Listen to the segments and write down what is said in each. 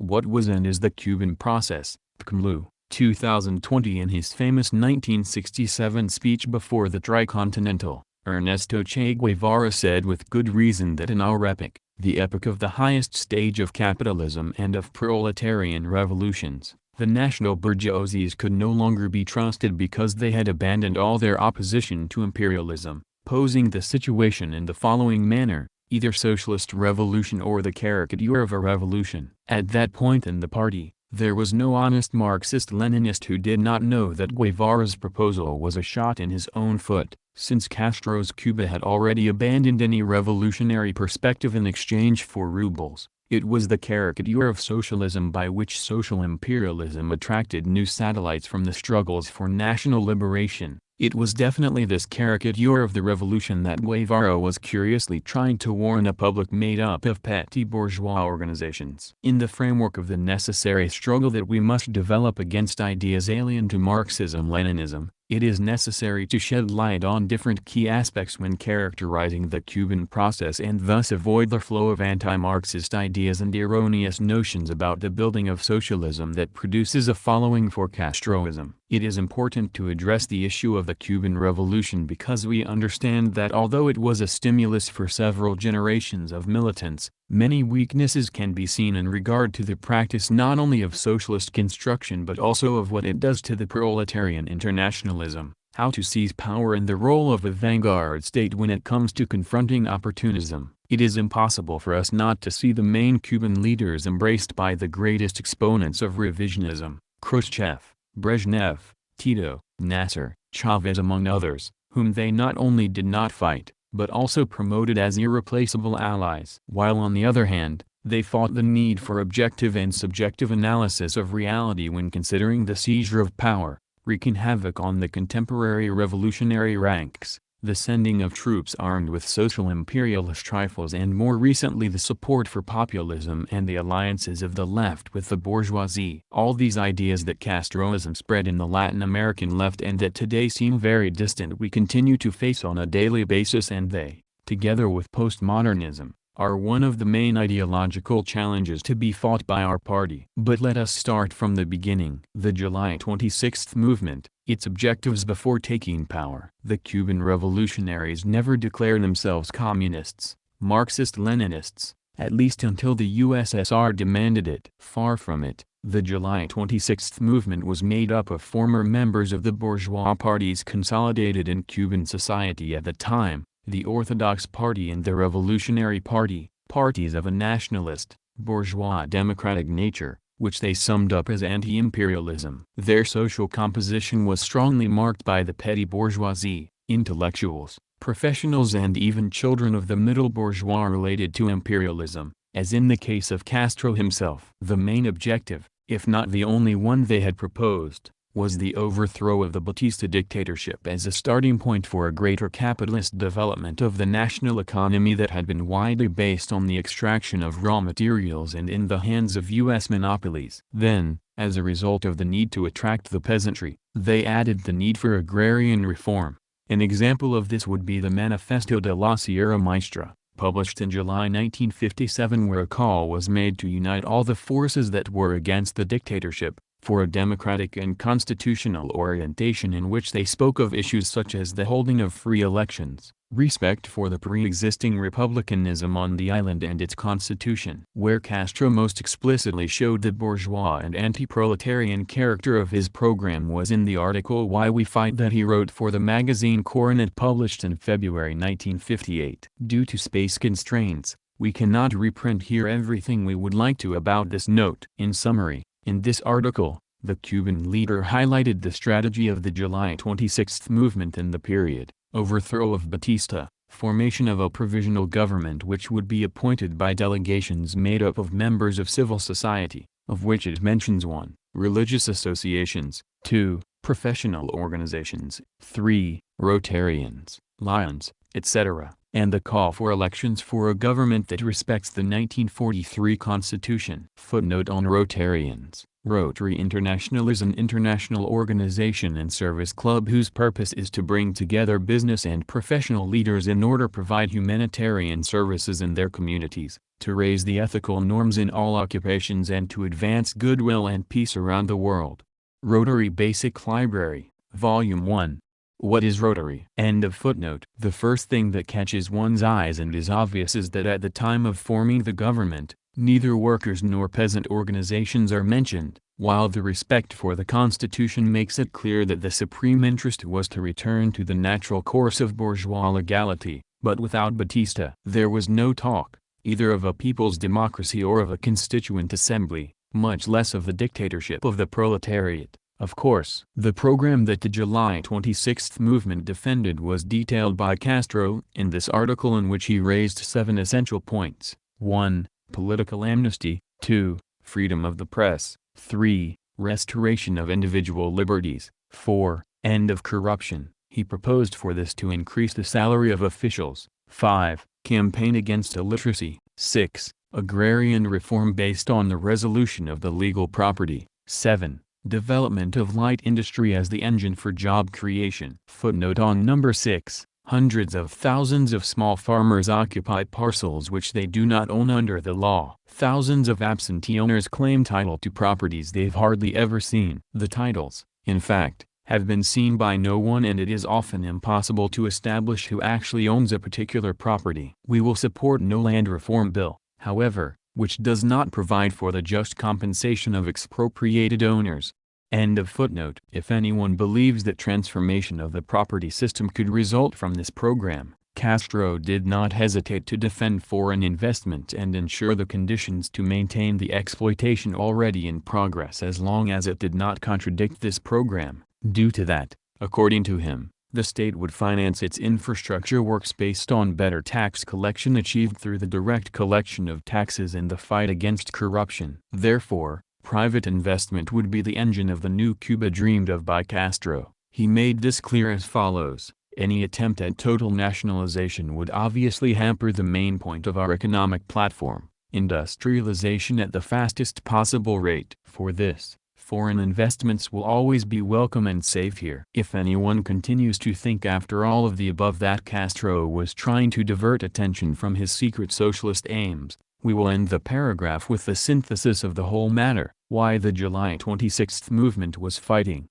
What was and is the Cuban process? PCMLU, 2020. In his famous 1967 speech before the Tricontinental, Ernesto Che Guevara said with good reason that in our epoch, the epoch of the highest stage of capitalism and of proletarian revolutions, the national bourgeoisies could no longer be trusted because they had abandoned all their opposition to imperialism, posing the situation in the following manner: either socialist revolution or the caricature of a revolution. At that point in the party, there was no honest Marxist-Leninist who did not know that Guevara's proposal was a shot in his own foot, since Castro's Cuba had already abandoned any revolutionary perspective in exchange for rubles. It was the caricature of socialism by which social imperialism attracted new satellites from the struggles for national liberation. It was definitely this caricature of the revolution that Guevara was curiously trying to warn a public made up of petty bourgeois organizations. In the framework of the necessary struggle that we must develop against ideas alien to Marxism-Leninism, it is necessary to shed light on different key aspects when characterizing the Cuban process and thus avoid the flow of anti-Marxist ideas and erroneous notions about the building of socialism that produces a following for Castroism. It is important to address the issue of the Cuban Revolution because we understand that although it was a stimulus for several generations of militants, many weaknesses can be seen in regard to the practice not only of socialist construction but also of what it does to the proletarian internationalism, how to seize power and the role of a vanguard state when it comes to confronting opportunism. It is impossible for us not to see the main Cuban leaders embraced by the greatest exponents of revisionism: Khrushchev, Brezhnev, Tito, Nasser, Chavez among others, whom they not only did not fight, but also promoted as irreplaceable allies. While on the other hand, they fought the need for objective and subjective analysis of reality when considering the seizure of power, wreaking havoc on the contemporary revolutionary ranks, the sending of troops armed with social imperialist trifles and more recently the support for populism and the alliances of the left with the bourgeoisie. All these ideas that Castroism spread in the Latin American left and that today seem very distant we continue to face on a daily basis, and they, together with postmodernism, are one of the main ideological challenges to be fought by our party. But let us start from the beginning. The July 26th movement, its objectives before taking power. The Cuban revolutionaries never declared themselves communists, Marxist-Leninists, at least until the USSR demanded it. Far from it, the July 26th movement was made up of former members of the bourgeois parties consolidated in Cuban society at the time, the Orthodox Party and the Revolutionary Party, parties of a nationalist, bourgeois democratic nature, which they summed up as anti-imperialism. Their social composition was strongly marked by the petty bourgeoisie, intellectuals, professionals and even children of the middle bourgeois related to imperialism, as in the case of Castro himself. The main objective, if not the only one they had proposed, was the overthrow of the Batista dictatorship as a starting point for a greater capitalist development of the national economy that had been widely based on the extraction of raw materials and in the hands of U.S. monopolies. Then, as a result of the need to attract the peasantry, they added the need for agrarian reform. An example of this would be the Manifesto de la Sierra Maestra, published in July 1957, where a call was made to unite all the forces that were against the dictatorship, for a democratic and constitutional orientation in which they spoke of issues such as the holding of free elections, respect for the pre-existing republicanism on the island and its constitution. Where Castro most explicitly showed the bourgeois and anti-proletarian character of his program was in the article Why We Fight that he wrote for the magazine Coronet, published in February 1958. Due to space constraints, we cannot reprint here everything we would like to about this note. In summary, in this article, the Cuban leader highlighted the strategy of the July 26th movement in the period: overthrow of Batista, formation of a provisional government which would be appointed by delegations made up of members of civil society, of which it mentions 1. Religious associations, 2. Professional organizations, 3. Rotarians, Lions, etc., and the call for elections for a government that respects the 1943 Constitution. Footnote on Rotarians. Rotary International is an international organization and service club whose purpose is to bring together business and professional leaders in order to provide humanitarian services in their communities, to raise the ethical norms in all occupations and to advance goodwill and peace around the world. Rotary Basic Library, Volume 1. What is Rotary? End of footnote. The first thing that catches one's eyes and is obvious is that at the time of forming the government, neither workers nor peasant organizations are mentioned, while the respect for the Constitution makes it clear that the supreme interest was to return to the natural course of bourgeois legality. But without Batista, there was no talk, either of a people's democracy or of a constituent assembly, much less of the dictatorship of the proletariat. Of course, the program that the July 26th movement defended was detailed by Castro in this article, in which he raised 7 essential points. 1. Political amnesty. 2. Freedom of the press. 3. Restoration of individual liberties. 4. End of corruption. He proposed for this to increase the salary of officials. 5. Campaign against illiteracy. 6. Agrarian reform based on the resolution of the legal property. 7. Development of light industry as the engine for job creation. Footnote on number 6. Hundreds of thousands of small farmers occupy parcels which they do not own under the law. Thousands of absentee owners claim title to properties they've hardly ever seen. The titles, in fact, have been seen by no one, and it is often impossible to establish who actually owns a particular property. We will support no land reform bill, however, which does not provide for the just compensation of expropriated owners. End of footnote. If anyone believes that transformation of the property system could result from this program, Castro did not hesitate to defend foreign investment and ensure the conditions to maintain the exploitation already in progress, as long as it did not contradict this program. Due to that, according to him, the state would finance its infrastructure works based on better tax collection achieved through the direct collection of taxes and the fight against corruption. Therefore, private investment would be the engine of the new Cuba dreamed of by Castro. He made this clear as follows: any attempt at total nationalization would obviously hamper the main point of our economic platform, industrialization at the fastest possible rate. For this, foreign investments will always be welcome and safe here. If anyone continues to think after all of the above that Castro was trying to divert attention from his secret socialist aims, we will end the paragraph with the synthesis of the whole matter: why the July 26th movement was fighting.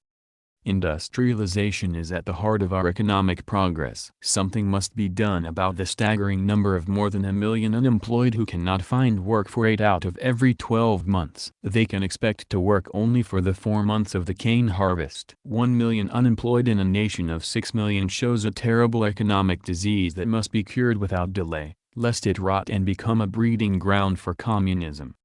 Industrialization is at the heart of our economic progress. Something must be done about the staggering number of more than 1 million unemployed who cannot find work for 8 out of every 12 months. They can expect to work only for the 4 months of the cane harvest. 1 million unemployed in a nation of 6 million shows a terrible economic disease that must be cured without delay, lest it rot and become a breeding ground for communism.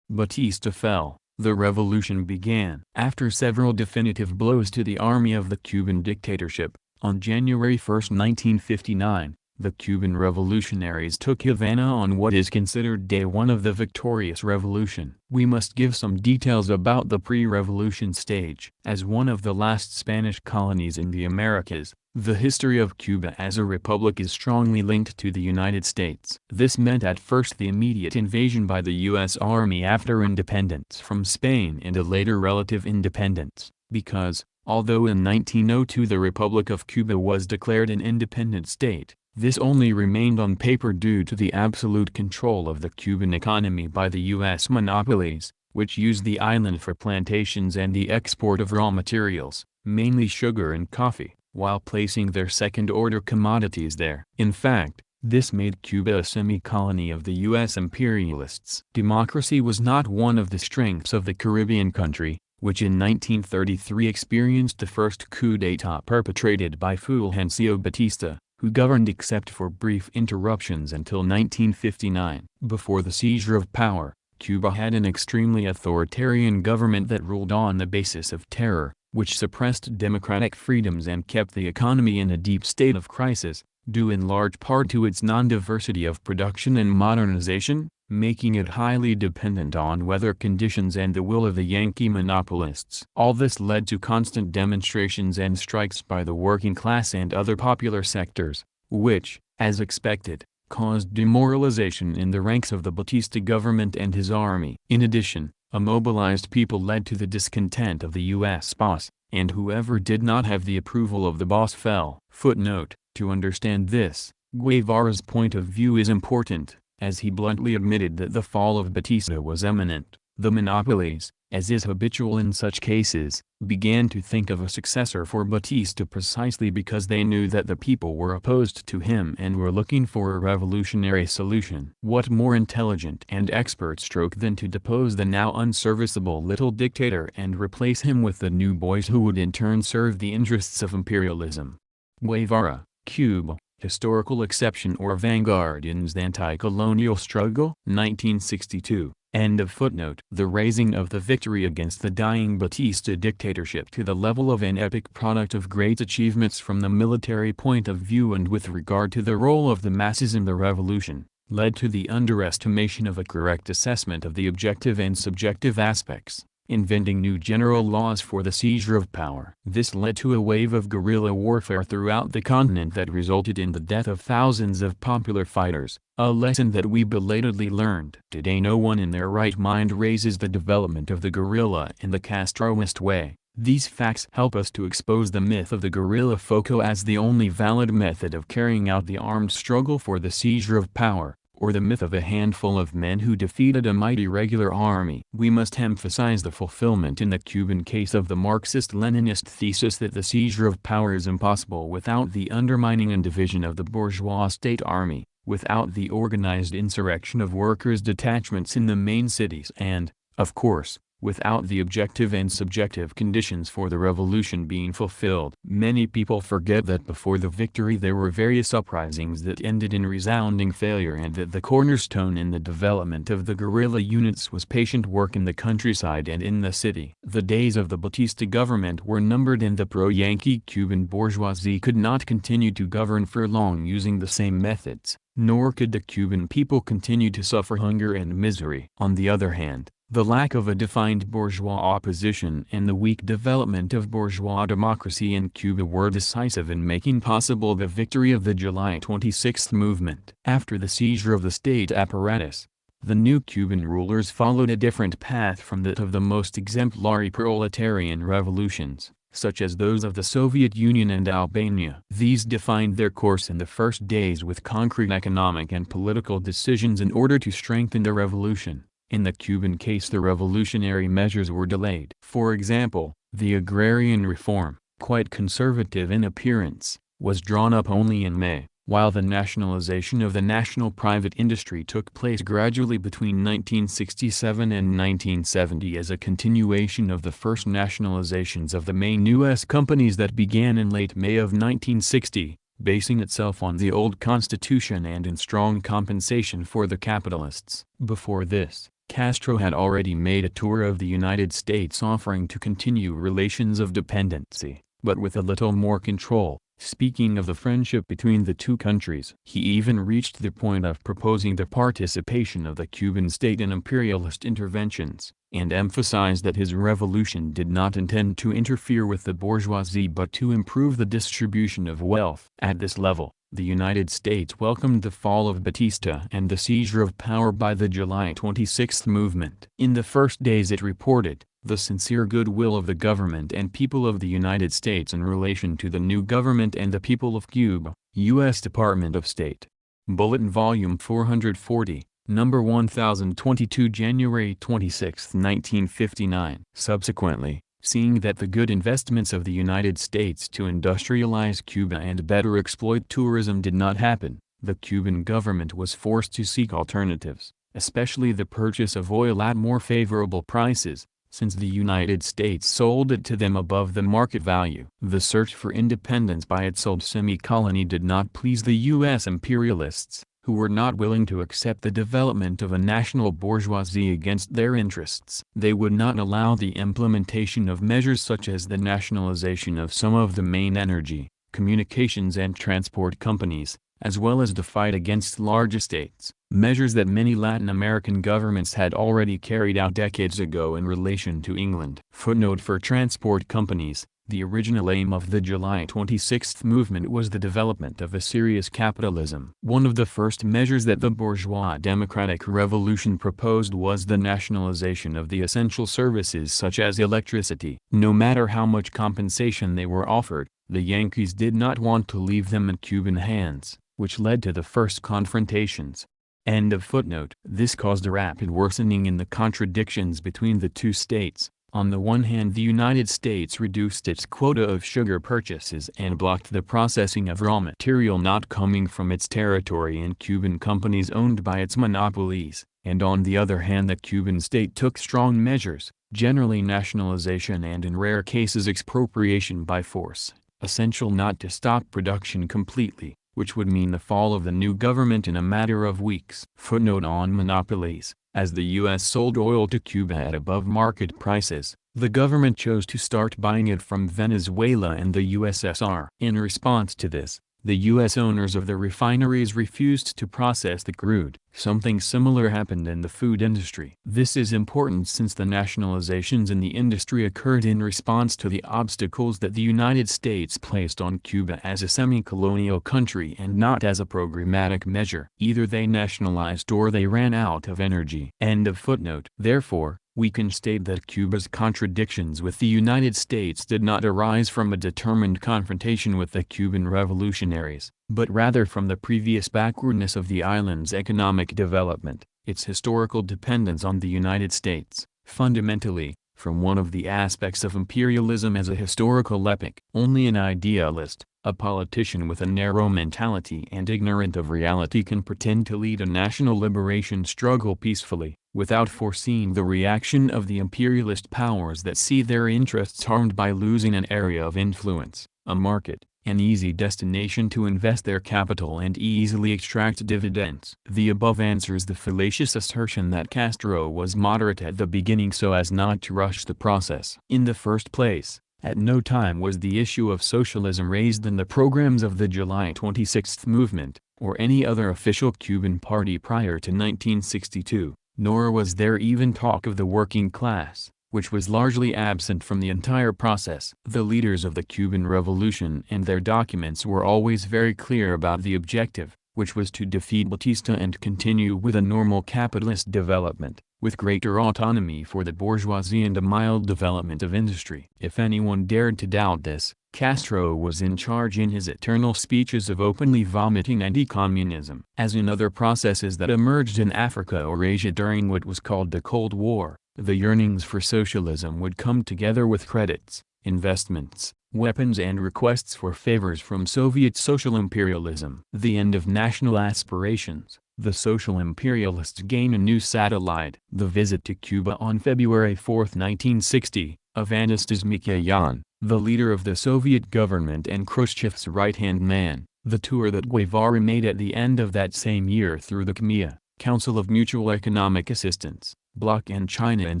Batista fell. The revolution began. After several definitive blows to the army of the Cuban dictatorship, on January 1, 1959, the Cuban revolutionaries took Havana on what is considered day one of the victorious revolution. We must give some details about the pre-revolution stage. As one of the last Spanish colonies in the Americas, the history of Cuba as a republic is strongly linked to the United States. This meant at first the immediate invasion by the U.S. Army after independence from Spain and a later relative independence, because, although in 1902 the Republic of Cuba was declared an independent state, this only remained on paper due to the absolute control of the Cuban economy by the U.S. monopolies, which used the island for plantations and the export of raw materials, mainly sugar and coffee, while placing their second-order commodities there. In fact, this made Cuba a semi-colony of the U.S. imperialists. Democracy was not one of the strengths of the Caribbean country, which in 1933 experienced the first coup d'état perpetrated by Fulgencio Batista, who governed except for brief interruptions until 1959. Before the seizure of power, Cuba had an extremely authoritarian government that ruled on the basis of terror, which suppressed democratic freedoms and kept the economy in a deep state of crisis, due in large part to its non-diversity of production and modernization, making it highly dependent on weather conditions and the will of the Yankee monopolists. All this led to constant demonstrations and strikes by the working class and other popular sectors, which, as expected, caused demoralization in the ranks of the Batista government and his army. In addition, A mobilized people led to the discontent of the U.S. boss, and whoever did not have the approval of the boss fell. Footnote: to understand this, Guevara's point of view is important, as he bluntly admitted that the fall of Batista was imminent. The monopolies, as is habitual in such cases, began to think of a successor for Batista precisely because they knew that the people were opposed to him and were looking for a revolutionary solution. What more intelligent and expert stroke than to depose the now unserviceable little dictator and replace him with the new boys who would in turn serve the interests of imperialism. Guevara, Cuba, historical exception or vanguard in the anti-colonial struggle? 1962. End of footnote. The raising of the victory against the dying Batista dictatorship to the level of an epic product of great achievements from the military point of view and with regard to the role of the masses in the revolution, led to the underestimation of a correct assessment of the objective and subjective aspects, inventing new general laws for the seizure of power. This led to a wave of guerrilla warfare throughout the continent that resulted in the death of thousands of popular fighters, a lesson that we belatedly learned. Today no one in their right mind raises the development of the guerrilla in the Castroist way. These facts help us to expose the myth of the guerrilla FOCO as the only valid method of carrying out the armed struggle for the seizure of power, or the myth of a handful of men who defeated a mighty regular army. We must emphasize the fulfillment in the Cuban case of the Marxist-Leninist thesis that the seizure of power is impossible without the undermining and division of the bourgeois state army, without the organized insurrection of workers' detachments in the main cities and, of course, without the objective and subjective conditions for the revolution being fulfilled. Many people forget that before the victory there were various uprisings that ended in resounding failure and that the cornerstone in the development of the guerrilla units was patient work in the countryside and in the city. The days of the Batista government were numbered and the pro-Yankee Cuban bourgeoisie could not continue to govern for long using the same methods, nor could the Cuban people continue to suffer hunger and misery. On the other hand, the lack of a defined bourgeois opposition and the weak development of bourgeois democracy in Cuba were decisive in making possible the victory of the July 26 movement. After the seizure of the state apparatus, the new Cuban rulers followed a different path from that of the most exemplary proletarian revolutions, such as those of the Soviet Union and Albania. These defined their course in the first days with concrete economic and political decisions in order to strengthen the revolution. In the Cuban case the revolutionary measures were delayed. For example, the agrarian reform, quite conservative in appearance, was drawn up only in May, while the nationalization of the national private industry took place gradually between 1967 and 1970 as a continuation of the first nationalizations of the main U.S. companies that began in late May of 1960. Basing itself on the old constitution and in strong compensation for the capitalists. Before this, Castro had already made a tour of the United States offering to continue relations of dependency, but with a little more control. Speaking of the friendship between the two countries, he even reached the point of proposing the participation of the Cuban state in imperialist interventions, and emphasized that his revolution did not intend to interfere with the bourgeoisie but to improve the distribution of wealth. At this level, the United States welcomed the fall of Batista and the seizure of power by the July 26 movement. In the first days it reported the sincere goodwill of the government and people of the United States in relation to the new government and the people of Cuba. U.S. Department of State. Bulletin Volume 440, Number 1022, January 26, 1959. Subsequently, seeing that the good investments of the United States to industrialize Cuba and better exploit tourism did not happen, the Cuban government was forced to seek alternatives, especially the purchase of oil at more favorable prices, since the United States sold it to them above the market value. The search for independence by its old semi-colony did not please the U.S. imperialists, who were not willing to accept the development of a national bourgeoisie against their interests. They would not allow the implementation of measures such as the nationalization of some of the main energy, communications and transport companies, as well as the fight against large estates, measures that many Latin American governments had already carried out decades ago in relation to England. Footnote: for transport companies, The original aim of the July 26 movement was the development of a serious capitalism. One of the first measures that the bourgeois democratic revolution proposed was the nationalization of the essential services such as electricity. No matter how much compensation they were offered, the Yankees did not want to leave them in Cuban hands, which led to the first confrontations. End of footnote. This caused a rapid worsening in the contradictions between the two states. On the one hand, the United States reduced its quota of sugar purchases and blocked the processing of raw material not coming from its territory in Cuban companies owned by its monopolies, and on the other hand the Cuban state took strong measures, generally nationalization and in rare cases expropriation by force, essential not to stop production completely, which would mean the fall of the new government in a matter of weeks. Footnote on monopolies. As the U.S. sold oil to Cuba at above market prices, the government chose to start buying it from Venezuela and the USSR. In response to this, the U.S. owners of the refineries refused to process the crude. Something similar happened in the food industry. This is important since the nationalizations in the industry occurred in response to the obstacles that the United States placed on Cuba as a semi-colonial country and not as a programmatic measure. Either they nationalized or they ran out of energy. End of footnote. Therefore, we can state that Cuba's contradictions with the United States did not arise from a determined confrontation with the Cuban revolutionaries, but rather from the previous backwardness of the island's economic development, its historical dependence on the United States, fundamentally, from one of the aspects of imperialism as a historical epoch. Only an idealist, a politician with a narrow mentality and ignorant of reality can pretend to lead a national liberation struggle peacefully, without foreseeing the reaction of the imperialist powers that see their interests harmed by losing an area of influence, a market, an easy destination to invest their capital and easily extract dividends. The above answers the fallacious assertion that Castro was moderate at the beginning so as not to rush the process. In the first place, at no time was the issue of socialism raised in the programs of the July 26 movement, or any other official Cuban party prior to 1962, nor was there even talk of the working class, which was largely absent from the entire process. The leaders of the Cuban Revolution and their documents were always very clear about the objective, which was to defeat Batista and continue with a normal capitalist development, with greater autonomy for the bourgeoisie and a mild development of industry. If anyone dared to doubt this, Castro was in charge in his eternal speeches of openly vomiting anti-communism. As in other processes that emerged in Africa or Asia during what was called the Cold War, the yearnings for socialism would come together with credits, investments, weapons and requests for favors from Soviet social imperialism. The end of national aspirations. The social imperialists gain a new satellite. The visit to Cuba on February 4, 1960, of Anastas Mikoyan, the leader of the Soviet government and Khrushchev's right-hand man, the tour that Guevara made at the end of that same year through the CMEA, Council of Mutual Economic Assistance, bloc and China in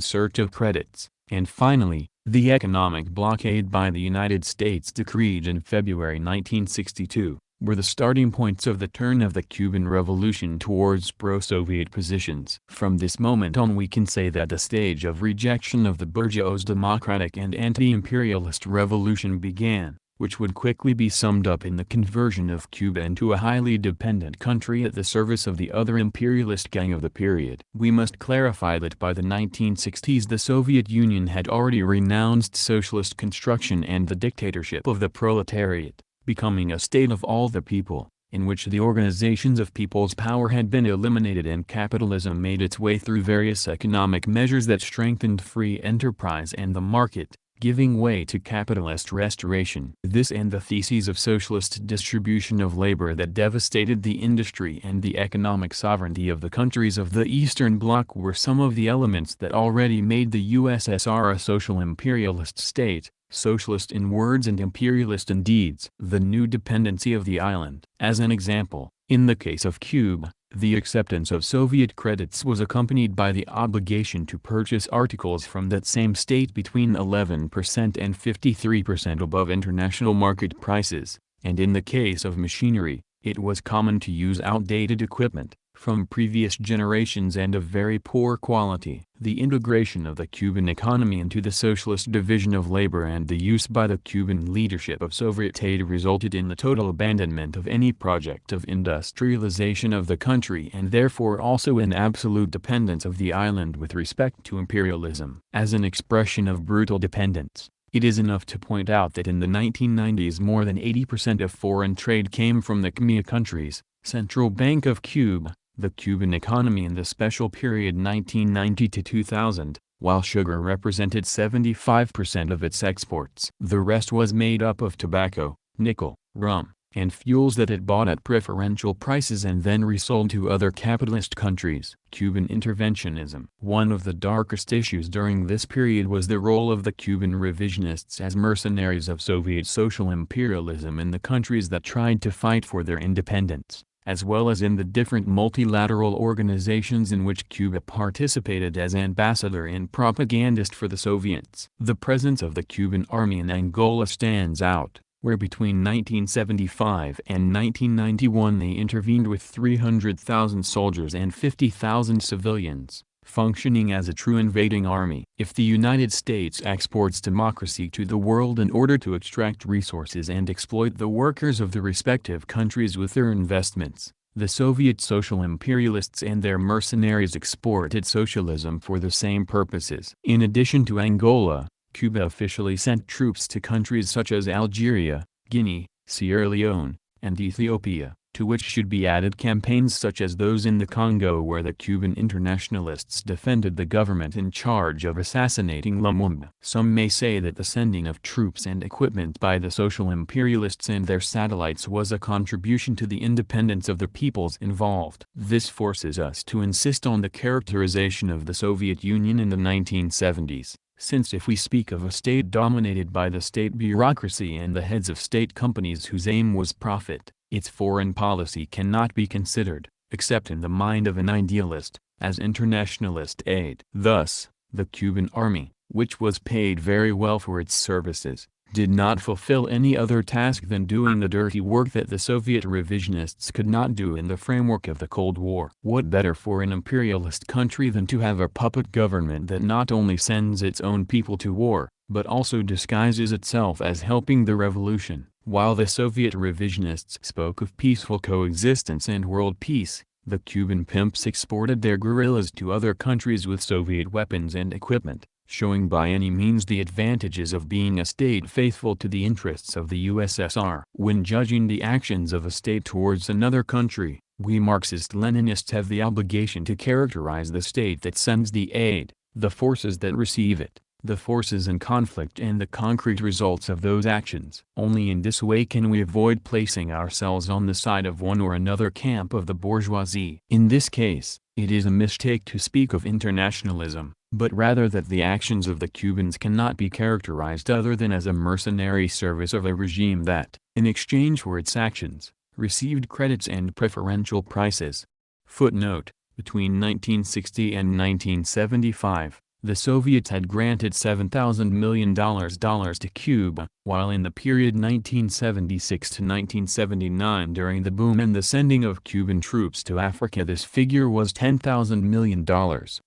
search of credits, and finally, the economic blockade by the United States decreed in February 1962, were the starting points of the turn of the Cuban Revolution towards pro-Soviet positions. From this moment on we can say that the stage of rejection of the bourgeois democratic and anti-imperialist revolution began, which would quickly be summed up in the conversion of Cuba into a highly dependent country at the service of the other imperialist gang of the period. We must clarify that by the 1960s the Soviet Union had already renounced socialist construction and the dictatorship of the proletariat, becoming a state of all the people, in which the organizations of people's power had been eliminated and capitalism made its way through various economic measures that strengthened free enterprise and the market, giving way to capitalist restoration. This and the theses of socialist distribution of labor that devastated the industry and the economic sovereignty of the countries of the Eastern Bloc were some of the elements that already made the USSR a social imperialist state, socialist in words and imperialist in deeds. The new dependency of the island. As an example, in the case of Cuba, the acceptance of Soviet credits was accompanied by the obligation to purchase articles from that same state between 11% and 53% above international market prices, and in the case of machinery, it was common to use outdated equipment, from previous generations and of very poor quality. The integration of the Cuban economy into the socialist division of labor and the use by the Cuban leadership of Soviet aid resulted in the total abandonment of any project of industrialization of the country and therefore also in absolute dependence of the island with respect to imperialism. As an expression of brutal dependence, it is enough to point out that in the 1990s more than 80% of foreign trade came from the CMEA countries, Central Bank of Cuba, the Cuban economy in the special period 1990 to 2000, while sugar represented 75% of its exports. The rest was made up of tobacco, nickel, rum, and fuels that it bought at preferential prices and then resold to other capitalist countries. Cuban interventionism. One of the darkest issues during this period was the role of the Cuban revisionists as mercenaries of Soviet social imperialism in the countries that tried to fight for their independence, as well as in the different multilateral organizations in which Cuba participated as ambassador and propagandist for the Soviets. The presence of the Cuban army in Angola stands out, where between 1975 and 1991 they intervened with 300,000 soldiers and 50,000 civilians, functioning as a true invading army. If the United States exports democracy to the world in order to extract resources and exploit the workers of the respective countries with their investments, the Soviet social imperialists and their mercenaries exported socialism for the same purposes. In addition to Angola, Cuba officially sent troops to countries such as Algeria, Guinea, Sierra Leone, and Ethiopia, to which should be added campaigns such as those in the Congo where the Cuban internationalists defended the government in charge of assassinating Lumumba. Some may say that the sending of troops and equipment by the social imperialists and their satellites was a contribution to the independence of the peoples involved. This forces us to insist on the characterization of the Soviet Union in the 1970s. Since if we speak of a state dominated by the state bureaucracy and the heads of state companies whose aim was profit, its foreign policy cannot be considered, except in the mind of an idealist, as internationalist aid. Thus, the Cuban army, which was paid very well for its services, did not fulfill any other task than doing the dirty work that the Soviet revisionists could not do in the framework of the Cold War. What better for an imperialist country than to have a puppet government that not only sends its own people to war, but also disguises itself as helping the revolution? While the Soviet revisionists spoke of peaceful coexistence and world peace, the Cuban pimps exported their guerrillas to other countries with Soviet weapons and equipment, showing by any means the advantages of being a state faithful to the interests of the USSR. When judging the actions of a state towards another country, we Marxist-Leninists have the obligation to characterize the state that sends the aid, the forces that receive it, the forces in conflict and the concrete results of those actions. Only in this way can we avoid placing ourselves on the side of one or another camp of the bourgeoisie. In this case, it is a mistake to speak of internationalism, but rather that the actions of the Cubans cannot be characterized other than as a mercenary service of a regime that, in exchange for its actions, received credits and preferential prices. Footnote: between 1960 and 1975, the Soviets had granted $7,000 million to Cuba, while in the period 1976 to 1979 during the boom and the sending of Cuban troops to Africa this figure was $10,000 million.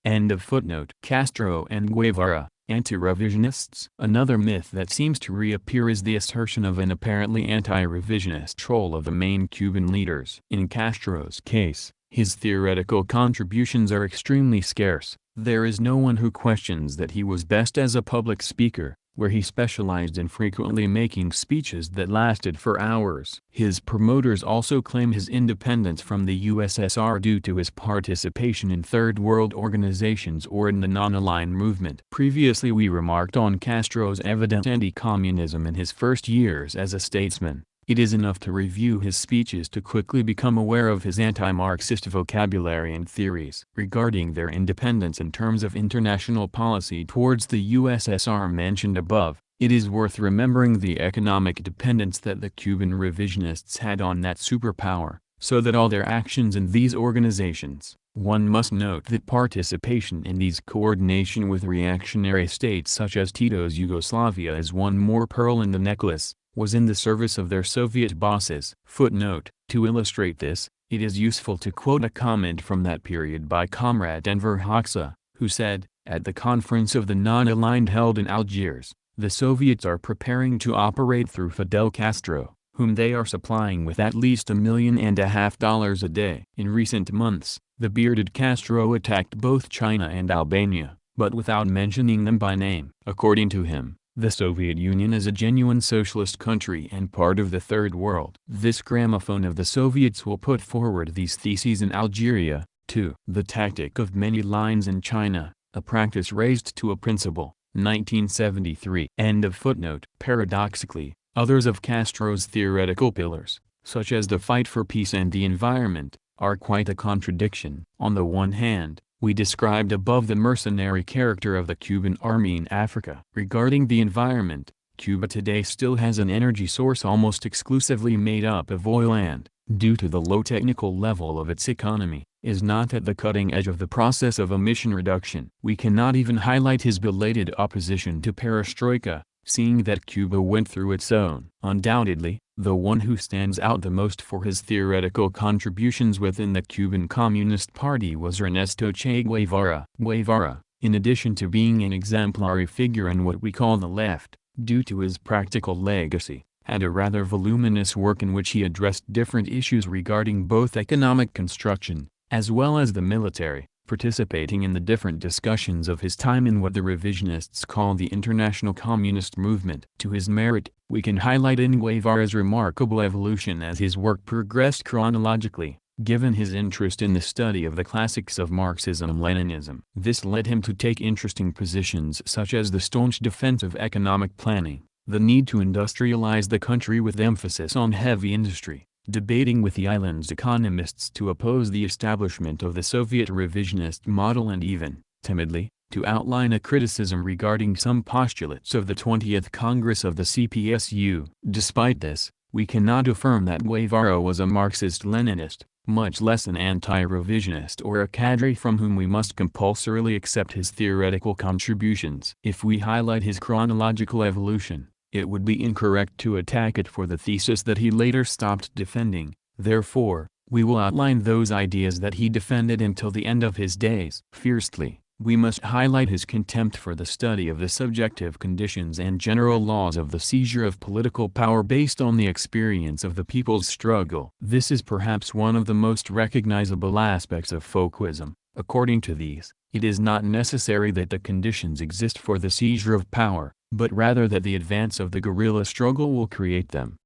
End of footnote. Castro and Guevara, anti-revisionists. Another myth that seems to reappear is the assertion of an apparently anti-revisionist role of the main Cuban leaders. In Castro's case, his theoretical contributions are extremely scarce. There is no one who questions that he was best as a public speaker, where he specialized in frequently making speeches that lasted for hours. His promoters also claim his independence from the USSR due to his participation in Third World organizations or in the non-aligned movement. Previously we remarked on Castro's evident anti-communism in his first years as a statesman. It is enough to review his speeches to quickly become aware of his anti-Marxist vocabulary and theories. Regarding their independence in terms of international policy towards the USSR mentioned above, it is worth remembering the economic dependence that the Cuban revisionists had on that superpower, so that all their actions in these organizations, one must note that participation in these coordination with reactionary states such as Tito's Yugoslavia is one more pearl in the necklace, was in the service of their Soviet bosses. Footnote: to illustrate this, It is useful to quote a comment from that period by Comrade Enver Hoxha, who said, at the conference of the non-aligned held in Algiers, the Soviets are preparing to operate through Fidel Castro, whom they are supplying with at least $1.5 million a day. In recent months, the bearded Castro attacked both China and Albania, but without mentioning them by name. According to him, the Soviet Union is a genuine socialist country and part of the Third World. This gramophone of the Soviets will put forward these theses in Algeria, too. The tactic of many lines in China, a practice raised to a principle, 1973. End of footnote. Paradoxically, others of Castro's theoretical pillars, such as the fight for peace and the environment, are quite a contradiction. On the one hand, we described above the mercenary character of the Cuban army in Africa. Regarding the environment, Cuba today still has an energy source almost exclusively made up of oil and, due to the low technical level of its economy, is not at the cutting edge of the process of emission reduction. We cannot even highlight his belated opposition to perestroika, seeing that Cuba went through its own. Undoubtedly, the one who stands out the most for his theoretical contributions within the Cuban Communist Party was Ernesto Che Guevara. Guevara, in addition to being an exemplary figure in what we call the left, due to his practical legacy, had a rather voluminous work in which he addressed different issues regarding both economic construction, as well as the military, participating in the different discussions of his time in what the revisionists call the international communist movement. To his merit, we can highlight in Guevara's remarkable evolution as his work progressed chronologically, given his interest in the study of the classics of Marxism-Leninism. This led him to take interesting positions such as the staunch defense of economic planning, the need to industrialize the country with emphasis on heavy industry, debating with the island's economists to oppose the establishment of the Soviet revisionist model, and even, timidly, to outline a criticism regarding some postulates of the 20th Congress of the CPSU. Despite this, we cannot affirm that Guevara was a Marxist-Leninist, much less an anti-revisionist or a cadre from whom we must compulsorily accept his theoretical contributions. If we highlight his chronological evolution, it would be incorrect to attack it for the thesis that he later stopped defending. Therefore, we will outline those ideas that he defended until the end of his days. Fiercely, we must highlight his contempt for the study of the subjective conditions and general laws of the seizure of political power based on the experience of the people's struggle. This is perhaps one of the most recognizable aspects of Foucaultism. According to these, it is not necessary that the conditions exist for the seizure of power, but rather that the advance of the guerrilla struggle will create them.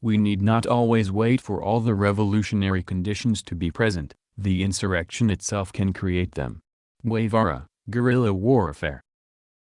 We need not always wait for all the revolutionary conditions to be present, the insurrection itself can create them. Guevara, Guerrilla Warfare.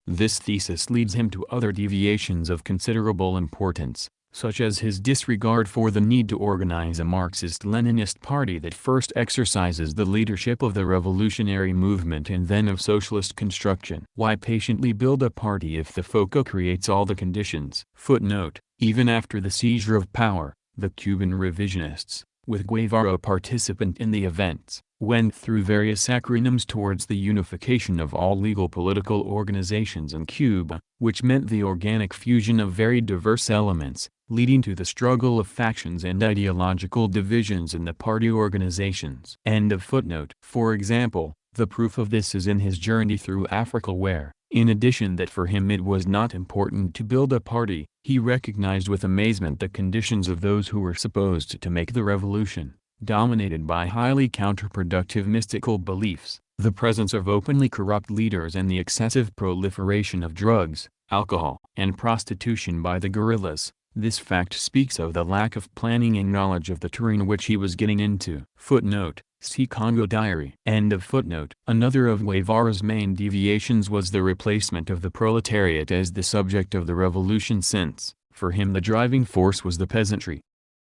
This thesis leads him to other deviations of considerable importance, such as his disregard for the need to organize a Marxist-Leninist party that first exercises the leadership of the revolutionary movement and then of socialist construction. Why patiently build a party if the Foucault creates all the conditions? Footnote: even after the seizure of power, the Cuban revisionists, with Guevara a participant in the events, went through various acronyms towards the unification of all legal political organizations in Cuba, which meant the organic fusion of very diverse elements, leading to the struggle of factions and ideological divisions in the party organizations. End of footnote. For example, the proof of this is in his journey through Africa where, in addition that for him it was not important to build a party, he recognized with amazement the conditions of those who were supposed to make the revolution, dominated by highly counterproductive mystical beliefs, the presence of openly corrupt leaders and the excessive proliferation of drugs, alcohol, and prostitution by the guerrillas. This fact speaks of the lack of planning and knowledge of the terrain which he was getting into. Footnote: see Congo Diary. End of footnote. Another of Guevara's main deviations was the replacement of the proletariat as the subject of the revolution, since, for him, the driving force was the peasantry.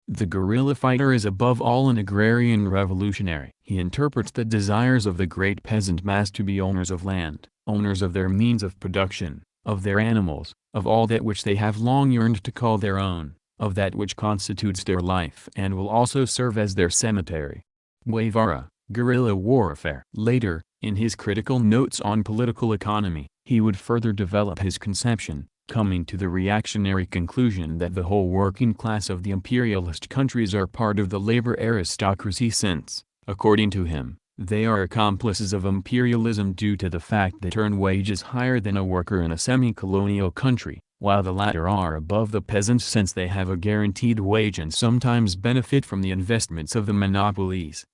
The guerrilla fighter is above all an agrarian revolutionary. He interprets the desires of the great peasant mass to be owners of land, owners of their means of production, of their animals, of all that which they have long yearned to call their own, of that which constitutes their life and will also serve as their cemetery. Guevara, Guerrilla Warfare. Later, in his critical notes on political economy, he would further develop his conception, coming to the reactionary conclusion that the whole working class of the imperialist countries are part of the labor aristocracy since, according to him, they are accomplices of imperialism due to the fact they earn wages higher than a worker in a semi-colonial country, while the latter are above the peasants since they have a guaranteed wage and sometimes benefit from the investments of the monopolies.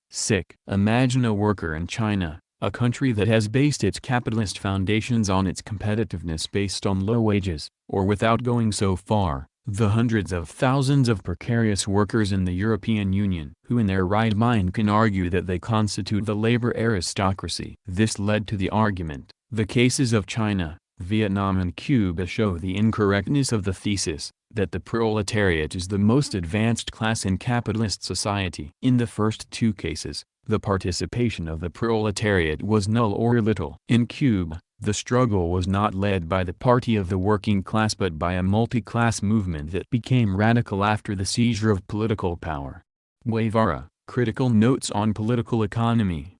Imagine a worker in China, a country that has based its capitalist foundations on its competitiveness based on low wages, or without going so far, the hundreds of thousands of precarious workers in the European Union who in their right mind can argue that they constitute the labor aristocracy. This led to the argument, the cases of China, Vietnam and Cuba show the incorrectness of the thesis, that the proletariat is the most advanced class in capitalist society. In the first two cases, the participation of the proletariat was null or little. In Cuba, the struggle was not led by the party of the working class but by a multi-class movement that became radical after the seizure of political power. Guevara, critical notes on political economy.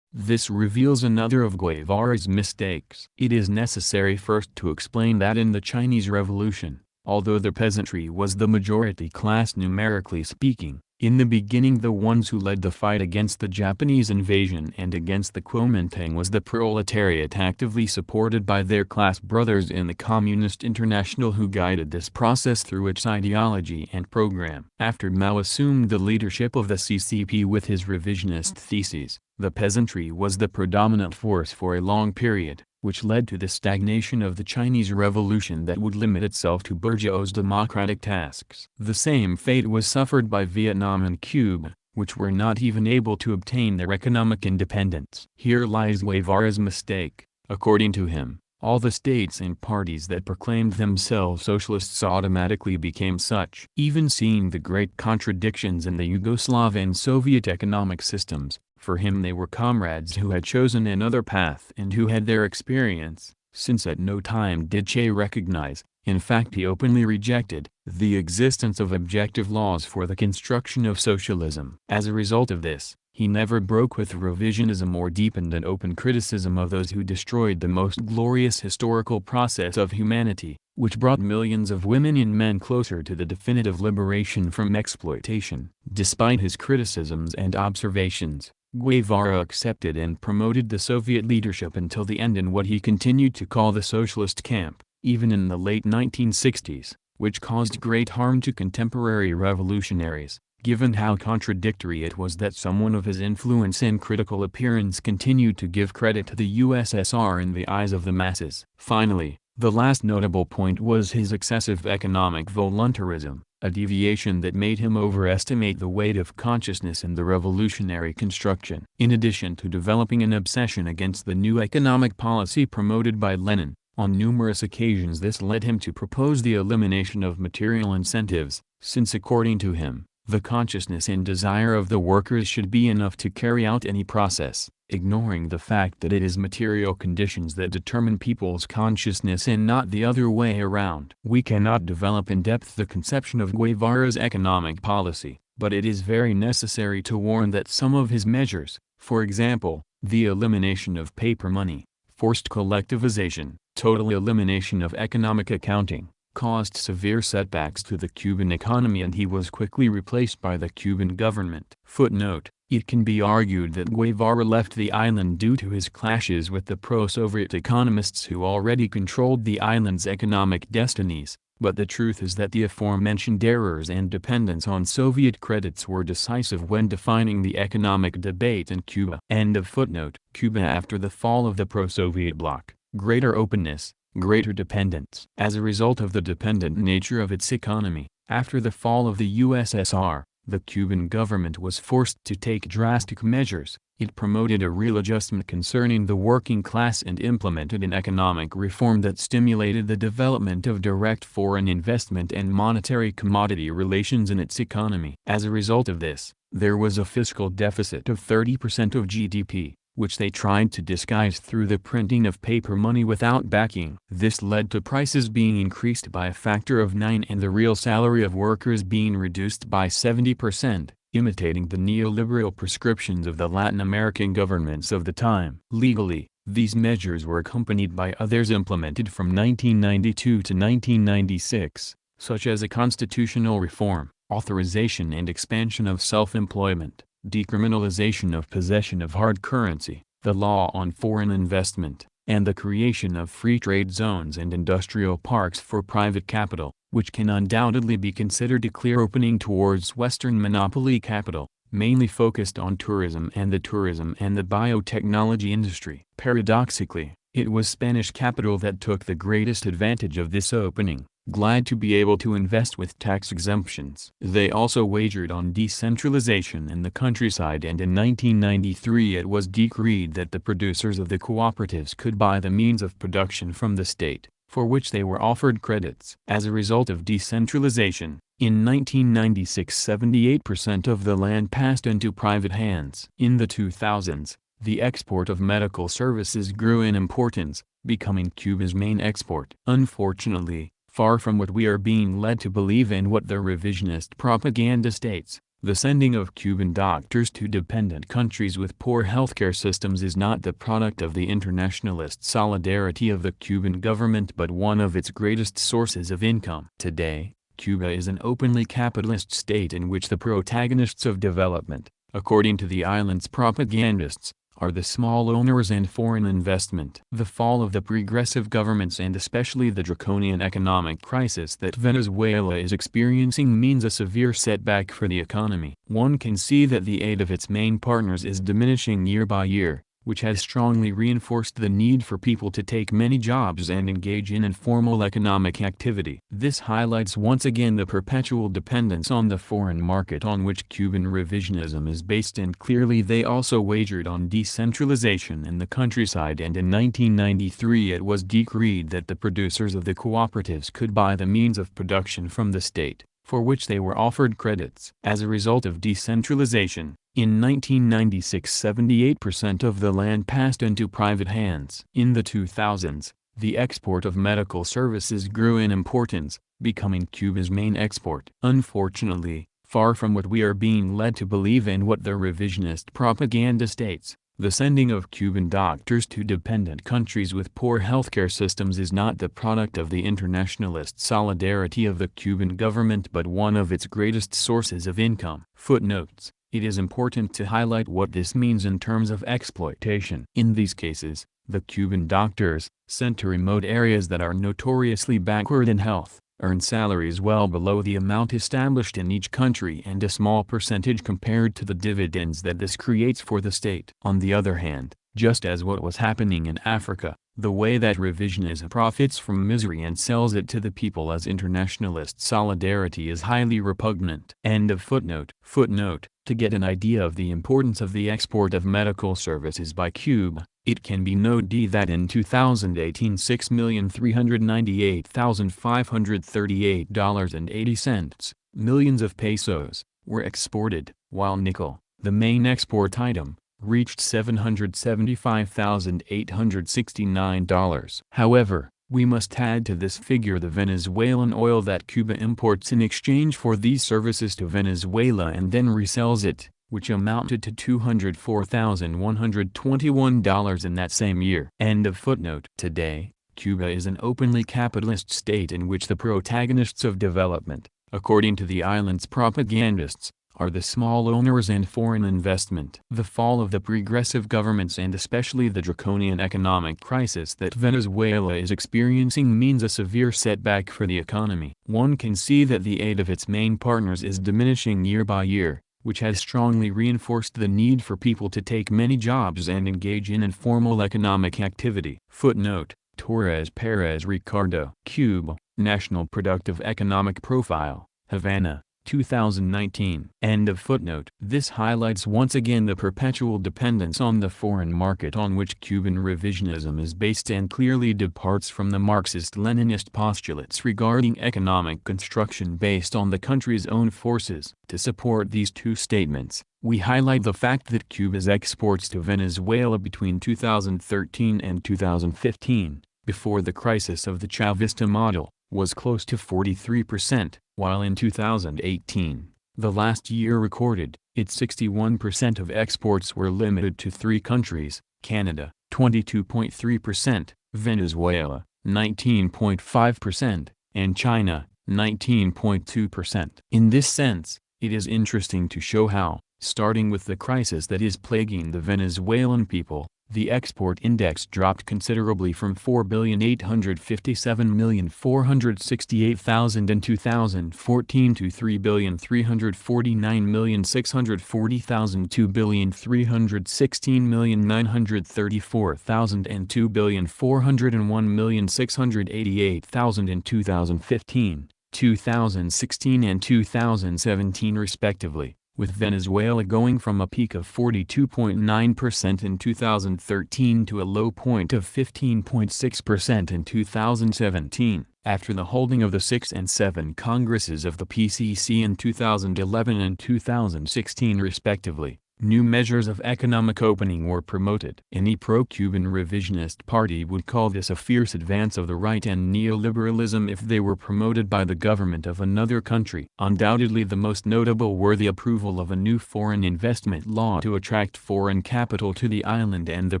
This reveals another of Guevara's mistakes. It is necessary first to explain that in the Chinese Revolution, although the peasantry was the majority class numerically speaking, in the beginning the ones who led the fight against the Japanese invasion and against the Kuomintang was the proletariat actively supported by their class brothers in the Communist International who guided this process through its ideology and program. After Mao assumed the leadership of the CCP with his revisionist theses, the peasantry was the predominant force for a long period, which led to the stagnation of the Chinese Revolution that would limit itself to bourgeois democratic tasks. The same fate was suffered by Vietnam and Cuba, which were not even able to obtain their economic independence. Here lies Guevara's mistake. According to him, all the states and parties that proclaimed themselves socialists automatically became such. Even seeing the great contradictions in the Yugoslav and Soviet economic systems, for him they were comrades who had chosen another path and who had their experience, since at no time did Che recognize, in fact he openly rejected, the existence of objective laws for the construction of socialism. As a result of this, he never broke with revisionism or deepened an open criticism of those who destroyed the most glorious historical process of humanity, which brought millions of women and men closer to the definitive liberation from exploitation. Despite his criticisms and observations, Guevara accepted and promoted the Soviet leadership until the end in what he continued to call the socialist camp, even in the late 1960s, which caused great harm to contemporary revolutionaries, given how contradictory it was that someone of his influence and critical appearance continued to give credit to the USSR in the eyes of the masses. Finally, the last notable point was his excessive economic voluntarism, a deviation that made him overestimate the weight of consciousness in the revolutionary construction. In addition to developing an obsession against the new economic policy promoted by Lenin, on numerous occasions this led him to propose the elimination of material incentives, since according to him, the consciousness and desire of the workers should be enough to carry out any process, ignoring the fact that it is material conditions that determine people's consciousness and not the other way around. We cannot develop in depth the conception of Guevara's economic policy, but it is very necessary to warn that some of his measures, for example, the elimination of paper money, forced collectivization, total elimination of economic accounting, caused severe setbacks to the Cuban economy and he was quickly replaced by the Cuban government. Footnote: it can be argued that Guevara left the island due to his clashes with the pro-Soviet economists who already controlled the island's economic destinies, but the truth is that the aforementioned errors and dependence on Soviet credits were decisive when defining the economic debate in Cuba. End of footnote. Cuba after the fall of the pro-Soviet bloc, greater openness, greater dependence. As a result of the dependent nature of its economy, after the fall of the USSR, the Cuban government was forced to take drastic measures. It promoted a real adjustment concerning the working class and implemented an economic reform that stimulated the development of direct foreign investment and monetary commodity relations in its economy. As a result of this, there was a fiscal deficit of 30% of GDP, which they tried to disguise through the printing of paper money without backing. This led to prices being increased by a factor of 9 and the real salary of workers being reduced by 70%, imitating the neoliberal prescriptions of the Latin American governments of the time. Legally, These measures were accompanied by others implemented from 1992 to 1996, such as a constitutional reform, authorization and expansion of self-employment, decriminalization of possession of hard currency, the law on foreign investment, and the creation of free trade zones and industrial parks for private capital, which can undoubtedly be considered a clear opening towards Western monopoly capital, mainly focused on tourism and the biotechnology industry. Paradoxically, it was Spanish capital that took the greatest advantage of this opening, glad to be able to invest with tax exemptions. They also wagered on decentralization in the countryside, and in 1993 it was decreed that the producers of the cooperatives could buy the means of production from the state, for which they were offered credits. As a result of decentralization, in 1996 78% of the land passed into private hands. In the 2000s, the export of medical services grew in importance, becoming Cuba's main export. Unfortunately, far from what we are being led to believe and what the revisionist propaganda states, the sending of Cuban doctors to dependent countries with poor healthcare systems is not the product of the internationalist solidarity of the Cuban government but one of its greatest sources of income. Today, Cuba is an openly capitalist state in which the protagonists of development, according to the island's propagandists, are the small owners and foreign investment. The fall of the progressive governments and especially the draconian economic crisis that Venezuela is experiencing means a severe setback for the economy. One can see that the aid of its main partners is diminishing year by year, which has strongly reinforced the need for people to take many jobs and engage in informal economic activity. This highlights once again the perpetual dependence on the foreign market on which Cuban revisionism is based, and clearly they also wagered on decentralization in the countryside, and in 1993 it was decreed that the producers of the cooperatives could buy the means of production from the state, for which they were offered credits. As a result of decentralization, in 1996 78% of the land passed into private hands. In the 2000s, the export of medical services grew in importance, becoming Cuba's main export. Unfortunately, far from what we are being led to believe and what the revisionist propaganda states, the sending of Cuban doctors to dependent countries with poor healthcare systems is not the product of the internationalist solidarity of the Cuban government but one of its greatest sources of income. Footnotes. It is important to highlight what this means in terms of exploitation. In these cases, the Cuban doctors, sent to remote areas that are notoriously backward in health, earn salaries well below the amount established in each country and a small percentage compared to the dividends that this creates for the state. On the other hand, just as what was happening in Africa, the way that revisionism profits from misery and sells it to the people as internationalist solidarity is highly repugnant. End of footnote. Footnote. To get an idea of the importance of the export of medical services by Cuba, it can be noted that in 2018 $6,398,538.80, millions of pesos, were exported, while nickel, the main export item, reached $775,869. However, we must add to this figure the Venezuelan oil that Cuba imports in exchange for these services to Venezuela and then resells it, which amounted to $204,121 in that same year. End of footnote. Today, Cuba is an openly capitalist state in which the protagonists of development, according to the island's propagandists, are the small owners and foreign investment. The fall of the progressive governments and especially the draconian economic crisis that Venezuela is experiencing means a severe setback for the economy. One can see that the aid of its main partners is diminishing year by year, which has strongly reinforced the need for people to take many jobs and engage in informal economic activity. Footnote. Torres Perez Ricardo. Cuba, National Productive Economic Profile, Havana, 2019. End of footnote. This highlights once again the perpetual dependence on the foreign market on which Cuban revisionism is based and clearly departs from the Marxist-Leninist postulates regarding economic construction based on the country's own forces. To support these two statements, we highlight the fact that Cuba's exports to Venezuela between 2013 and 2015, before the crisis of the Chavista model, was close to 43%, while in 2018, the last year recorded, its 61% of exports were limited to three countries: Canada, 22.3%, Venezuela, 19.5%, and China, 19.2%. In this sense, it is interesting to show how, starting with the crisis that is plaguing the Venezuelan people, the export index dropped considerably from 4,857,468,000 in 2014 to 3,349,640,000 in 2,316,934,000 and 2,401,688,000 in 2015, 2016 and 2017 respectively, with Venezuela going from a peak of 42.9% in 2013 to a low point of 15.6% in 2017. After the holding of the 6 and 7 Congresses of the PCC in 2011 and 2016 respectively, new measures of economic opening were promoted. Any pro-Cuban revisionist party would call this a fierce advance of the right and neoliberalism if they were promoted by the government of another country. Undoubtedly the most notable were the approval of a new foreign investment law to attract foreign capital to the island and the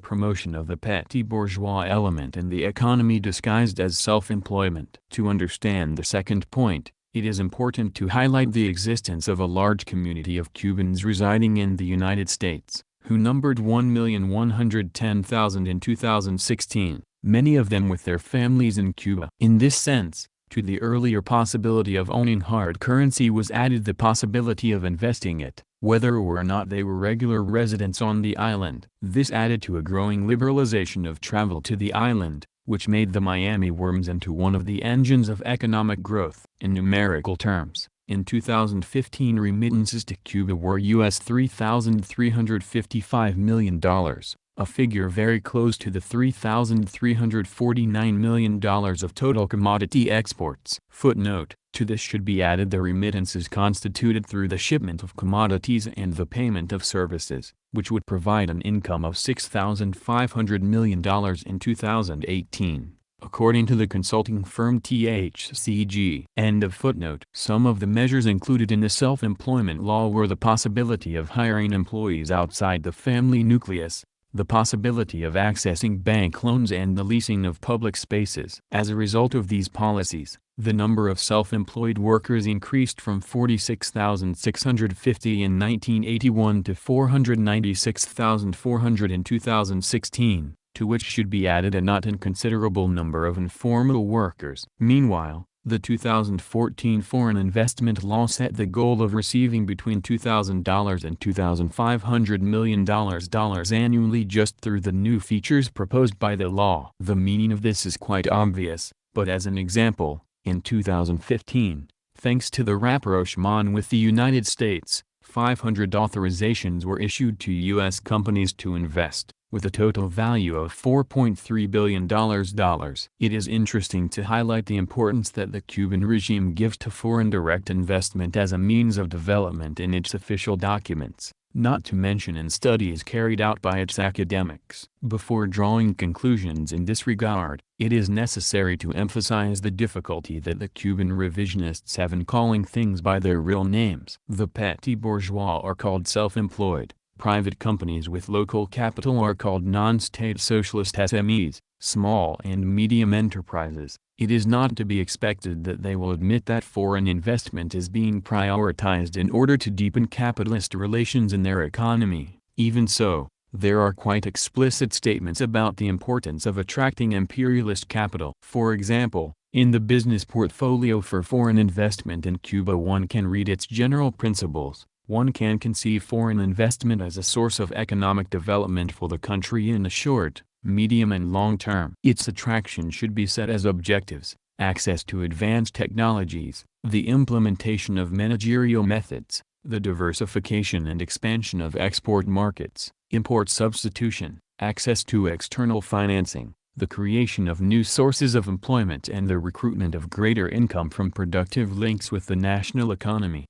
promotion of the petty bourgeois element in the economy disguised as self-employment. To understand the second point, it is important to highlight the existence of a large community of Cubans residing in the United States, who numbered 1,110,000 in 2016, many of them with their families in Cuba. In this sense, to the earlier possibility of owning hard currency was added the possibility of investing it, whether or not they were regular residents on the island. This added to a growing liberalization of travel to the island, which made the Miami worms into one of the engines of economic growth. In numerical terms, in 2015 remittances to Cuba were US $3,355 million, a figure very close to the $3,349 million of total commodity exports. Footnote: to this should be added the remittances constituted through the shipment of commodities and the payment of services, which would provide an income of $6,500 million in 2018, according to the consulting firm THCG. End of footnote. Some of the measures included in the self-employment law were the possibility of hiring employees outside the family nucleus, the possibility of accessing bank loans and the leasing of public spaces. As a result of these policies, the number of self-employed workers increased from 46,650 in 1981 to 496,400 in 2016, to which should be added a not inconsiderable number of informal workers. Meanwhile, the 2014 Foreign Investment Law set the goal of receiving between $2,000 and $2,500 million annually just through the new features proposed by the law. The meaning of this is quite obvious, but as an example, in 2015, thanks to the rapprochement with the United States, 500 authorizations were issued to U.S. companies to invest, with a total value of $4.3 billion. It is interesting to highlight the importance that the Cuban regime gives to foreign direct investment as a means of development in its official documents, not to mention in studies carried out by its academics. Before drawing conclusions in this regard, it is necessary to emphasize the difficulty that the Cuban revisionists have in calling things by their real names. The petty bourgeois are called self-employed, private companies with local capital are called non-state socialist SMEs, small and medium enterprises. It is not to be expected that they will admit that foreign investment is being prioritized in order to deepen capitalist relations in their economy. Even so, there are quite explicit statements about the importance of attracting imperialist capital. For example, in the business portfolio for foreign investment in Cuba one can read its general principles. One can conceive foreign investment as a source of economic development for the country in the short, medium and long term. Its attraction should be set as objectives: access to advanced technologies, the implementation of managerial methods, the diversification and expansion of export markets, import substitution, access to external financing, the creation of new sources of employment and the recruitment of greater income from productive links with the national economy.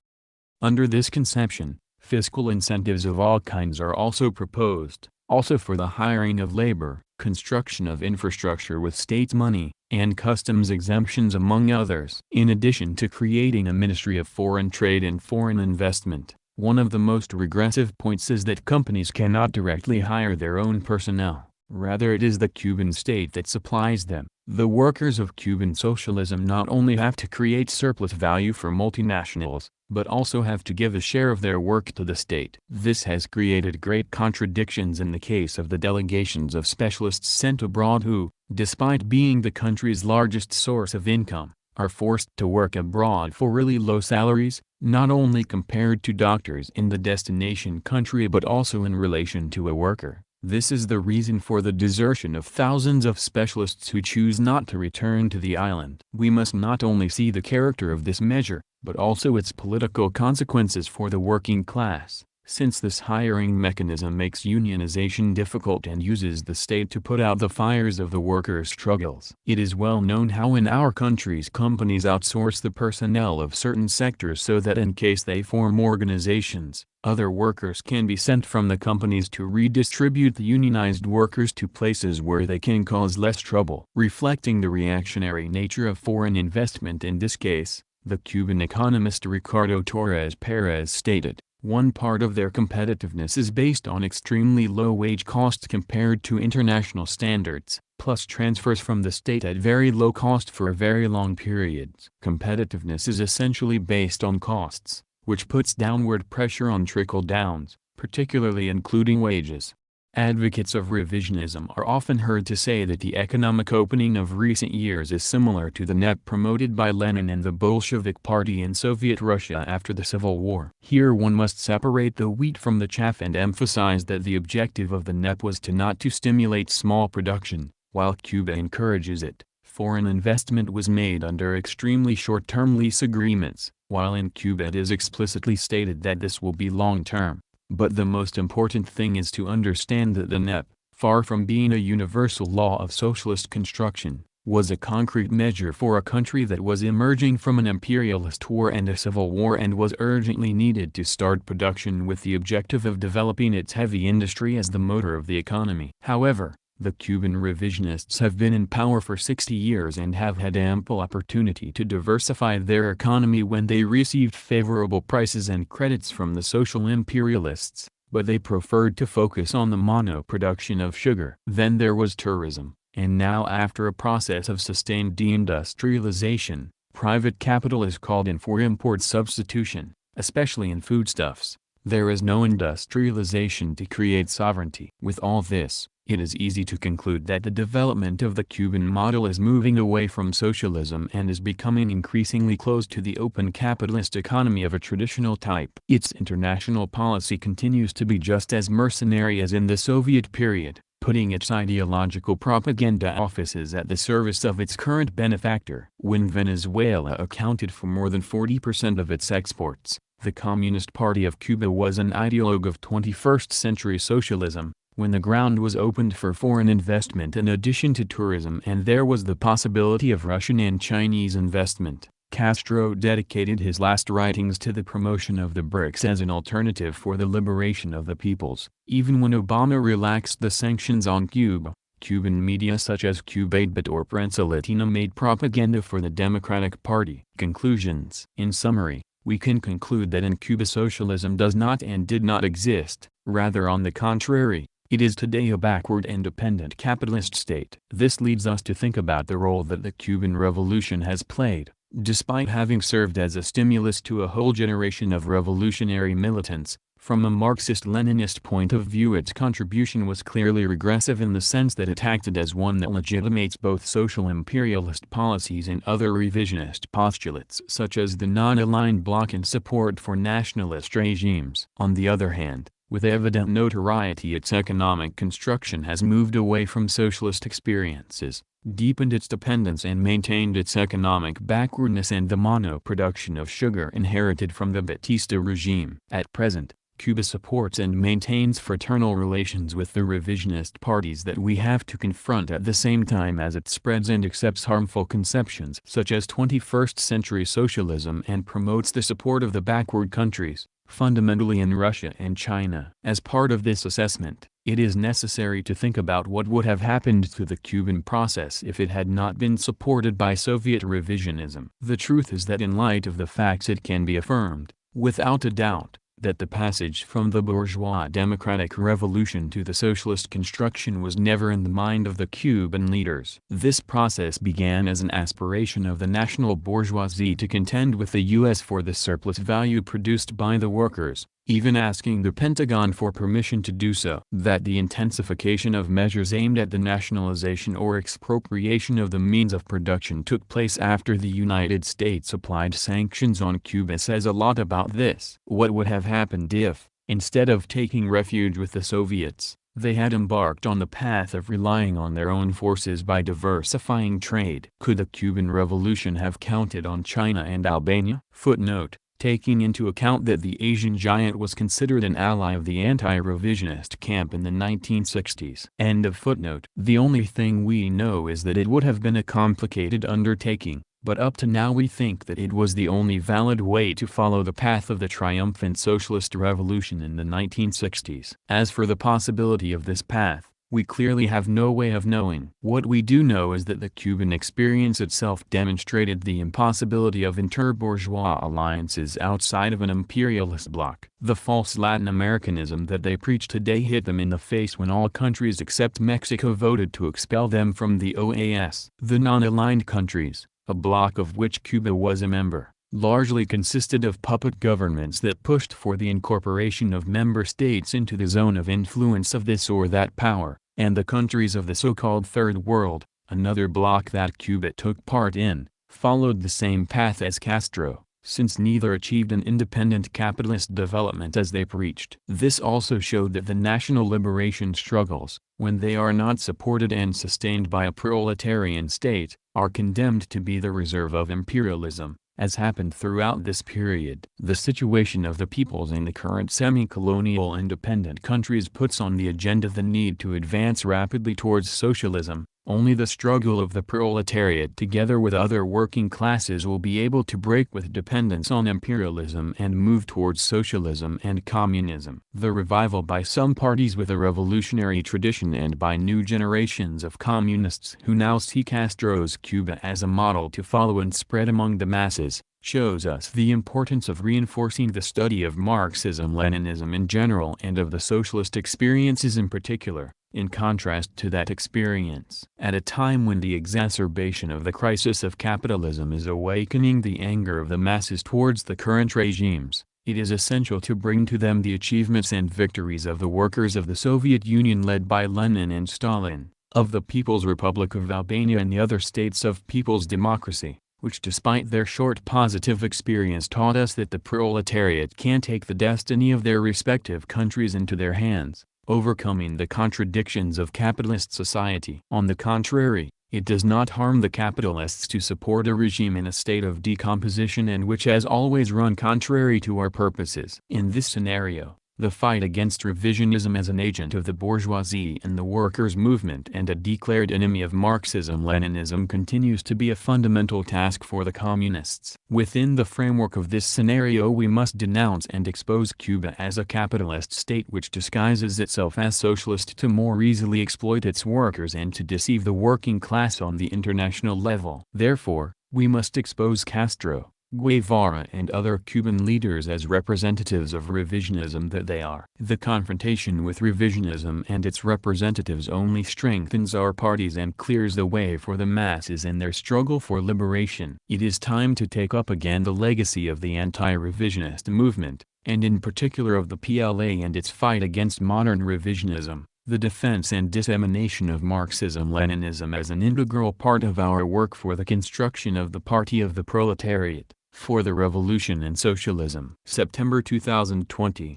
Under this conception, fiscal incentives of all kinds are also proposed, also for the hiring of labor, construction of infrastructure with state money, and customs exemptions among others. In addition to creating a Ministry of Foreign Trade and Foreign Investment, one of the most regressive points is that companies cannot directly hire their own personnel. Rather, it is the Cuban state that supplies them. The workers of Cuban socialism not only have to create surplus value for multinationals, but also have to give a share of their work to the state. This has created great contradictions in the case of the delegations of specialists sent abroad who, despite being the country's largest source of income, are forced to work abroad for really low salaries, not only compared to doctors in the destination country but also in relation to a worker. This is the reason for the desertion of thousands of specialists who choose not to return to the island. We must not only see the character of this measure, but also its political consequences for the working class, since this hiring mechanism makes unionization difficult and uses the state to put out the fires of the workers' struggles. It is well known how in our countries companies outsource the personnel of certain sectors so that in case they form organizations, other workers can be sent from the companies to redistribute the unionized workers to places where they can cause less trouble. Reflecting the reactionary nature of foreign investment in this case, the Cuban economist Ricardo Torres Perez stated, one part of their competitiveness is based on extremely low wage costs compared to international standards, plus transfers from the state at very low cost for very long periods. Competitiveness is essentially based on costs, which puts downward pressure on trickle-downs, particularly including wages. Advocates of revisionism are often heard to say that the economic opening of recent years is similar to the NEP promoted by Lenin and the Bolshevik Party in Soviet Russia after the Civil War. Here one must separate the wheat from the chaff and emphasize that the objective of the NEP was not to stimulate small production, while Cuba encourages it. Foreign investment was made under extremely short-term lease agreements, while in Cuba it is explicitly stated that this will be long-term. But the most important thing is to understand that the NEP, far from being a universal law of socialist construction, was a concrete measure for a country that was emerging from an imperialist war and a civil war and was urgently needed to start production with the objective of developing its heavy industry as the motor of the economy. However, the Cuban revisionists have been in power for 60 years and have had ample opportunity to diversify their economy when they received favorable prices and credits from the social imperialists, but they preferred to focus on the mono-production of sugar. Then there was tourism, and now after a process of sustained deindustrialization, private capital is called in for import substitution, especially in foodstuffs. There is no industrialization to create sovereignty. With all this, it is easy to conclude that the development of the Cuban model is moving away from socialism and is becoming increasingly close to the open capitalist economy of a traditional type. Its international policy continues to be just as mercenary as in the Soviet period, putting its ideological propaganda offices at the service of its current benefactor. When Venezuela accounted for more than 40% of its exports, the Communist Party of Cuba was an ideologue of 21st century socialism. When the ground was opened for foreign investment in addition to tourism and there was the possibility of Russian and Chinese investment, Castro dedicated his last writings to the promotion of the BRICS as an alternative for the liberation of the peoples. Even when Obama relaxed the sanctions on Cuba, Cuban media such as Cubadebit or Prensa Latina made propaganda for the Democratic Party. Conclusions. In summary, we can conclude that in Cuba socialism does not and did not exist, rather on the contrary. It is today a backward and dependent capitalist state. This leads us to think about the role that the Cuban Revolution has played. Despite having served as a stimulus to a whole generation of revolutionary militants, from a Marxist-Leninist point of view its contribution was clearly regressive in the sense that it acted as one that legitimates both social imperialist policies and other revisionist postulates such as the non-aligned bloc and support for nationalist regimes. On the other hand, with evident notoriety its economic construction has moved away from socialist experiences, deepened its dependence and maintained its economic backwardness and the mono-production of sugar inherited from the Batista regime. At present, Cuba supports and maintains fraternal relations with the revisionist parties that we have to confront at the same time as it spreads and accepts harmful conceptions such as 21st century socialism and promotes the support of the backward countries, fundamentally in Russia and China. As part of this assessment, it is necessary to think about what would have happened to the Cuban process if it had not been supported by Soviet revisionism. The truth is that in light of the facts it can be affirmed, without a doubt, that the passage from the bourgeois democratic revolution to the socialist construction was never in the mind of the Cuban leaders. This process began as an aspiration of the national bourgeoisie to contend with the U.S. for the surplus value produced by the workers, even asking the Pentagon for permission to do so. That the intensification of measures aimed at the nationalization or expropriation of the means of production took place after the United States applied sanctions on Cuba says a lot about this. What would have happened if, instead of taking refuge with the Soviets, they had embarked on the path of relying on their own forces by diversifying trade? Could the Cuban Revolution have counted on China and Albania? Footnote: taking into account that the Asian giant was considered an ally of the anti-revisionist camp in the 1960s. End of footnote. The only thing we know is that it would have been a complicated undertaking, but up to now we think that it was the only valid way to follow the path of the triumphant socialist revolution in the 1960s. As for the possibility of this path, we clearly have no way of knowing. What we do know is that the Cuban experience itself demonstrated the impossibility of inter-bourgeois alliances outside of an imperialist bloc. The false Latin Americanism that they preach today hit them in the face when all countries except Mexico voted to expel them from the OAS. The non-aligned countries, a bloc of which Cuba was a member, largely consisted of puppet governments that pushed for the incorporation of member states into the zone of influence of this or that power, and the countries of the so-called Third World, another bloc that Cuba took part in, followed the same path as Castro, since neither achieved an independent capitalist development as they preached. This also showed that the national liberation struggles, when they are not supported and sustained by a proletarian state, are condemned to be the reserve of imperialism, as happened throughout this period. The situation of the peoples in the current semi-colonial independent countries puts on the agenda the need to advance rapidly towards socialism. Only the struggle of the proletariat together with other working classes will be able to break with dependence on imperialism and move towards socialism and communism. The revival by some parties with a revolutionary tradition and by new generations of communists who now see Castro's Cuba as a model to follow and spread among the masses, shows us the importance of reinforcing the study of Marxism-Leninism in general and of the socialist experiences in particular, in contrast to that experience. At a time when the exacerbation of the crisis of capitalism is awakening the anger of the masses towards the current regimes, it is essential to bring to them the achievements and victories of the workers of the Soviet Union led by Lenin and Stalin, of the People's Republic of Albania and the other states of People's Democracy, which despite their short positive experience taught us that the proletariat can take the destiny of their respective countries into their hands, overcoming the contradictions of capitalist society. On the contrary, it does not harm the capitalists to support a regime in a state of decomposition and which has always run contrary to our purposes. In this scenario, the fight against revisionism as an agent of the bourgeoisie and the workers' movement and a declared enemy of Marxism-Leninism continues to be a fundamental task for the communists. Within the framework of this scenario we must denounce and expose Cuba as a capitalist state which disguises itself as socialist to more easily exploit its workers and to deceive the working class on the international level. Therefore, we must expose Castro, Guevara and other Cuban leaders as representatives of revisionism that they are. The confrontation with revisionism and its representatives only strengthens our parties and clears the way for the masses in their struggle for liberation. It is time to take up again the legacy of the anti-revisionist movement, and in particular of the PLA and its fight against modern revisionism, the defense and dissemination of Marxism-Leninism as an integral part of our work for the construction of the Party of the Proletariat, for the Revolution and Socialism. September 2020.